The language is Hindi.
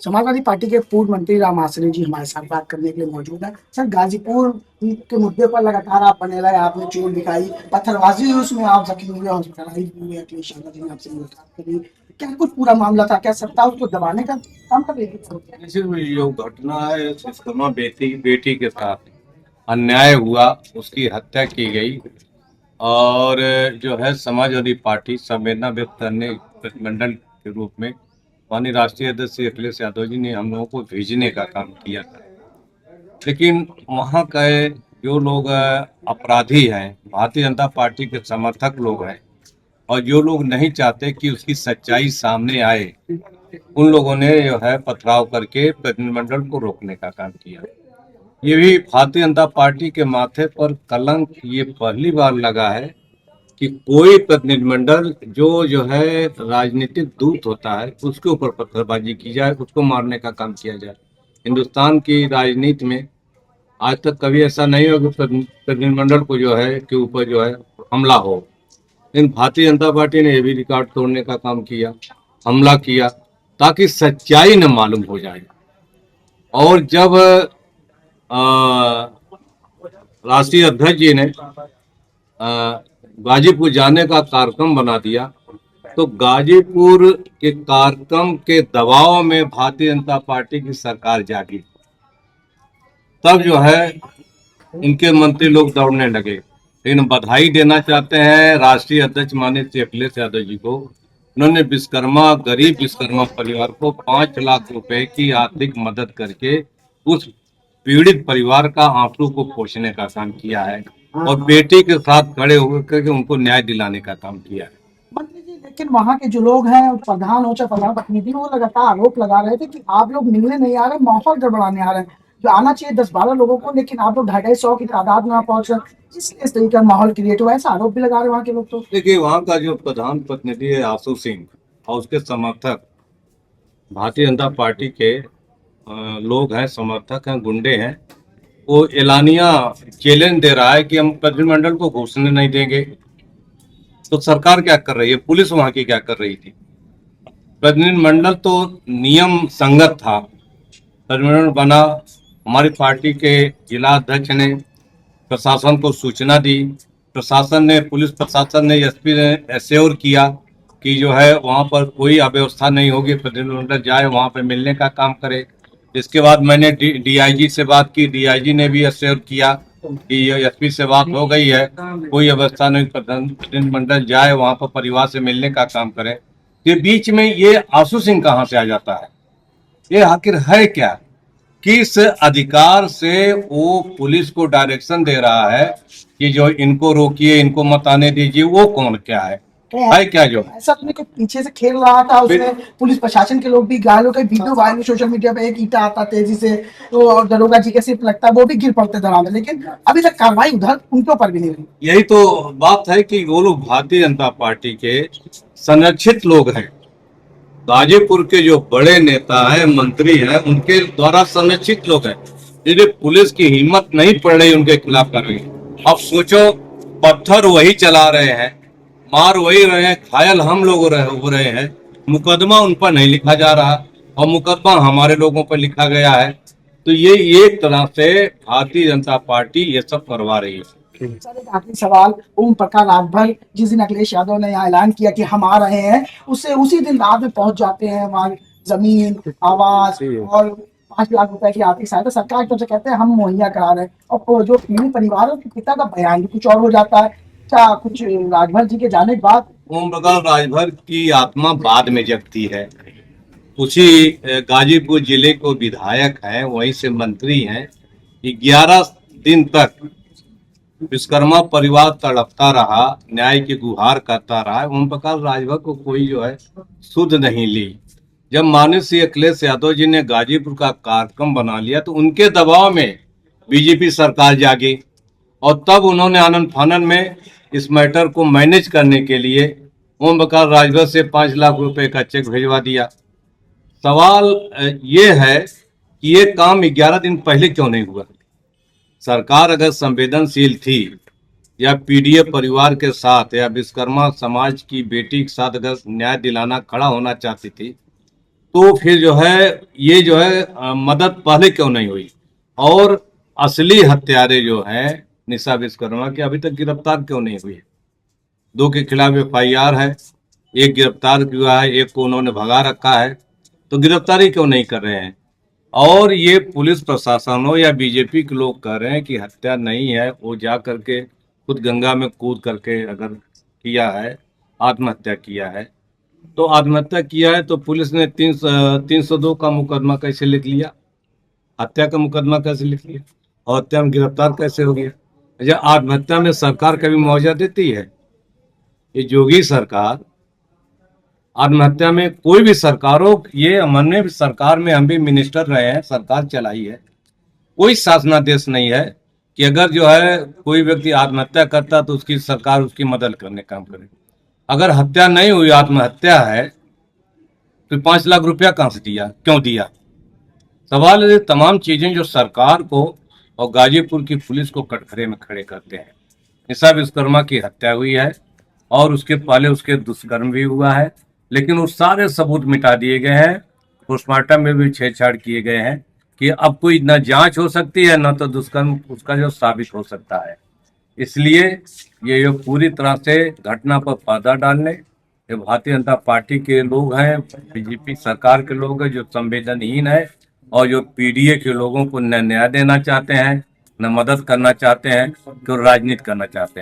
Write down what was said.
समाजवादी पार्टी के पूर्व मंत्री राम आश्रय जी हमारे साथ बात करने के लिए मौजूद है। सर, गाजीपुर के मुद्दे पर लगातार आप बने रहे, आपने चोट दिखाई, पत्थरबाजी हुई, उसमें आप जख्मी हुए, हॉस्पिटलाइज हुए, अखिलेश यादव जी ने आपसे मुलाकात करी। क्या कुछ पूरा मामला था? क्या सत्ता उसको दबाने का काम कर रही थी? जैसे जो घटना है विश्वकर्मा बेटी बेटी के साथ अन्याय हुआ, उसकी हत्या की गई और जो है समाजवादी पार्टी संवेदना व्यक्त करने प्रतिनिधिमंडल के रूप में माननीय राष्ट्रीय अध्यक्ष श्री अखिलेश यादव जी ने हम लोगों को भेजने का काम किया था। लेकिन वहाँ के जो लोग अपराधी हैं, भारतीय जनता पार्टी के समर्थक लोग हैं और जो लोग नहीं चाहते कि उसकी सच्चाई सामने आए, उन लोगों ने जो है पथराव करके प्रतिनिधिमंडल को रोकने का काम किया। ये भी भारतीय जनता पार्टी के माथे पर कलंक ये पहली बार लगा है कि कोई प्रतिनिधिमंडल जो है राजनीतिक दूत होता है उसके ऊपर पत्थरबाजी की जाए, उसको मारने का काम किया जाए। हिंदुस्तान की राजनीति में आज तक कभी ऐसा नहीं हो कि प्रतिनिधिमंडल को जो है के ऊपर जो है हमला हो। लेकिन भारतीय जनता पार्टी ने ये भी रिकॉर्ड तोड़ने का काम किया, हमला किया, ताकि सच्चाई न मालूम हो जाए। और जब राष्ट्रीय अध्यक्ष जी ने गाजीपुर जाने का कार्यक्रम बना दिया, तो गाजीपुर के कार्यक्रम के दबाव में भारतीय जनता पार्टी की सरकार जागी। तब जो है इनके मंत्री लोग दौड़ने लगे। लेकिन बधाई देना चाहते हैं राष्ट्रीय अध्यक्ष माननीय श्री अखिलेश यादव जी को। उन्होंने गरीब विश्वकर्मा परिवार को 5 लाख रुपए की आर्थिक मदद करके उस पीड़ित परिवार का आंसू को पोंछने का काम किया है और बेटी के साथ खड़े होकर के उनको न्याय दिलाने का काम किया है। मंत्री जी, लेकिन वहाँ के जो लोग हैं, प्रधान हो चाहे प्रधान प्रतिनिधि, वो लगातार आरोप लगा रहे थे कि आप लोग मिलने नहीं आ रहे, माहौल गड़बड़ाने आ रहे हैं। जो आना चाहिए 10-12 लोगों को, लेकिन आप लोग 250-250 की तादाद में पहुंच रहे हैं, इसलिए इस तरीके का माहौल क्रिएट हुआ है, ऐसा आरोप भी लगा रहे हैं वहाँ के लोग। तो देखिए, वहाँ का जो प्रधान प्रतिनिधि है आशु सिंह और उसके समर्थक भारतीय जनता पार्टी के लोग हैं, समर्थक हैं, गुंडे हैं। वो एलानिया चैलेंज दे रहा है कि हम प्रतिनिधिमंडल को घुसने नहीं देंगे। तो सरकार क्या कर रही है, पुलिस वहां की क्या कर रही थी? प्रतिनिधिमंडल तो नियम संगत था, प्रतिनिधिमंडल बना। हमारी पार्टी के जिला अध्यक्ष ने प्रशासन को सूचना दी, प्रशासन ने, पुलिस प्रशासन ने, एसपी ने एश्योर किया कि जो है वहाँ पर कोई अव्यवस्था नहीं होगी, प्रतिनिधिमंडल जाए वहाँ पर मिलने का काम करे। इसके बाद मैंने डीआईजी से बात की, डीआईजी ने भी एश्योर किया कि एसपी से बात हो गई है, कोई अवस्था नहीं, प्रतिनिधिमंडल जाए वहाँ पर परिवार से मिलने का काम करे। के बीच में ये आशु सिंह कहाँ से आ जाता है? ये आखिर है क्या? किस अधिकार से वो पुलिस को डायरेक्शन दे रहा है कि जो इनको रोकिए, इनको मत आने दीजिए? वो कौन क्या है क्या जो? ऐसा अपने के पीछे से खेल रहा था, उसमें पुलिस प्रशासन के लोग भी घायल हो गए। वीडियो वायरल सोशल मीडिया पे, एक ईटा आता तेजी से तो दरोगा जी के सिर्फ लगता है, वो भी गिर पड़ते धड़ाम में, लेकिन अभी तक कार्रवाई उधर उनके ऊपर भी नहीं हुई। यही तो बात है कि वो लोग भारतीय जनता पार्टी के संरक्षित लोग हैं। गाजीपुर के जो बड़े नेता हैं, मंत्री हैं, उनके द्वारा संरक्षित लोग हैं, जिन्हें पुलिस की हिम्मत नहीं पड़ रही उनके खिलाफ कर रही। अब सोचो, पत्थर वही चला रहे हैं, मार वही रहे हैं, घायल हम लोग हो रहे हैं, मुकदमा उन पर नहीं लिखा जा रहा और मुकदमा हमारे लोगों पर लिखा गया है। तो ये एक तरह से भारतीय जनता पार्टी ये सब करवा रही है। सर, एक आखिरी सवाल, ओम प्रकाश राजभर जिस दिन अखिलेश यादव ने यहाँ ऐलान किया कि हम आ रहे हैं, उससे उसी दिन रात में पहुंच जाते हैं वहाँ, जमीन, आवास और 5 लाख रुपए की आर्थिक सहायता सरकार की तरफ से कहते हैं हम मुहैया करा रहे हैं, और जो पीड़ित परिवार है उसके पिता का बयान भी कुछ और हो जाता है। क्या कुछ राजभर जी के जाने के बाद? ओम प्रकाश राजभर की आत्मा बाद में जगती है। उसी गाजीपुर जिले को विधायक हैं, वहीं से मंत्री हैं। 11 दिन तक विश्वकर्मा परिवार तड़पता रहा, न्याय की गुहार करता रहा। ओम प्रकाश राजभर को कोई जो है सुध नहीं ली। जब माननीय श्री अखिलेश यादव जी ने गाजीपुर का कार्यक्रम बना लिया, तो उनके दबाव में बीजेपी सरकार जागी और तब उन्होंने आनंद फानन में इस मैटर को मैनेज करने के लिए ओम प्रकाश राजभर से 5 लाख रुपए का चेक भिजवा दिया। सवाल ये है कि ये काम 11 दिन पहले क्यों नहीं हुआ? सरकार अगर संवेदनशील थी या पीडीए परिवार के साथ या विश्वकर्मा समाज की बेटी के साथ अगर न्याय दिलाना खड़ा होना चाहती थी, तो फिर जो है ये जो है मदद पहले क्यों नहीं हुई? और असली हत्यारे जो हैं निशा विश्वकर्मा के अभी तक गिरफ्तार क्यों नहीं हुए? दो के खिलाफ FIR है, एक गिरफ्तार हुआ है, एक को उन्होंने भगा रखा है, तो गिरफ्तारी क्यों नहीं कर रहे हैं? और ये पुलिस प्रशासन हो या बीजेपी के लोग कह रहे हैं कि हत्या नहीं है, वो जा करके खुद गंगा में कूद करके अगर किया है, आत्महत्या किया है, तो आत्महत्या किया है तो पुलिस ने 302 का मुकदमा कैसे लिख लिया? हत्या का मुकदमा कैसे लिख लिया? और हत्या में गिरफ्तार कैसे हो गया? अच्छा, आत्महत्या में सरकार कभी मुआवजा देती है? ये योगी सरकार आत्महत्या में, कोई भी सरकार हो, ये हमने भी सरकार में हम भी मिनिस्टर रहे हैं, सरकार चलाई है, कोई शासनादेश नहीं है कि अगर जो है कोई व्यक्ति आत्महत्या करता तो उसकी सरकार उसकी मदद करने काम करे। अगर हत्या नहीं हुई, आत्महत्या है, तो 5 लाख रुपया कहाँ से दिया, क्यों दिया? सवाल है, ये तमाम चीजें जो सरकार को और गाजीपुर की पुलिस को कटघरे में खड़े करते हैं। निशा विश्वकर्मा की हत्या हुई है और उसके पहले उसके दुष्कर्म भी हुआ है, लेकिन वो सारे सबूत मिटा दिए गए हैं, पोस्टमार्टम में भी छेड़छाड़ किए गए हैं कि अब कोई न जांच हो सकती है न तो दुष्कर्म उसका जो साबित हो सकता है। इसलिए ये जो पूरी तरह से घटना पर पर्दा डालने, ये भारतीय जनता पार्टी के लोग हैं, बीजेपी सरकार के लोग हैं जो संवेदनहीन है और जो PDA के लोगों को न न्याय देना चाहते हैं, न मदद करना चाहते हैं, जो राजनीति करना चाहते हैं।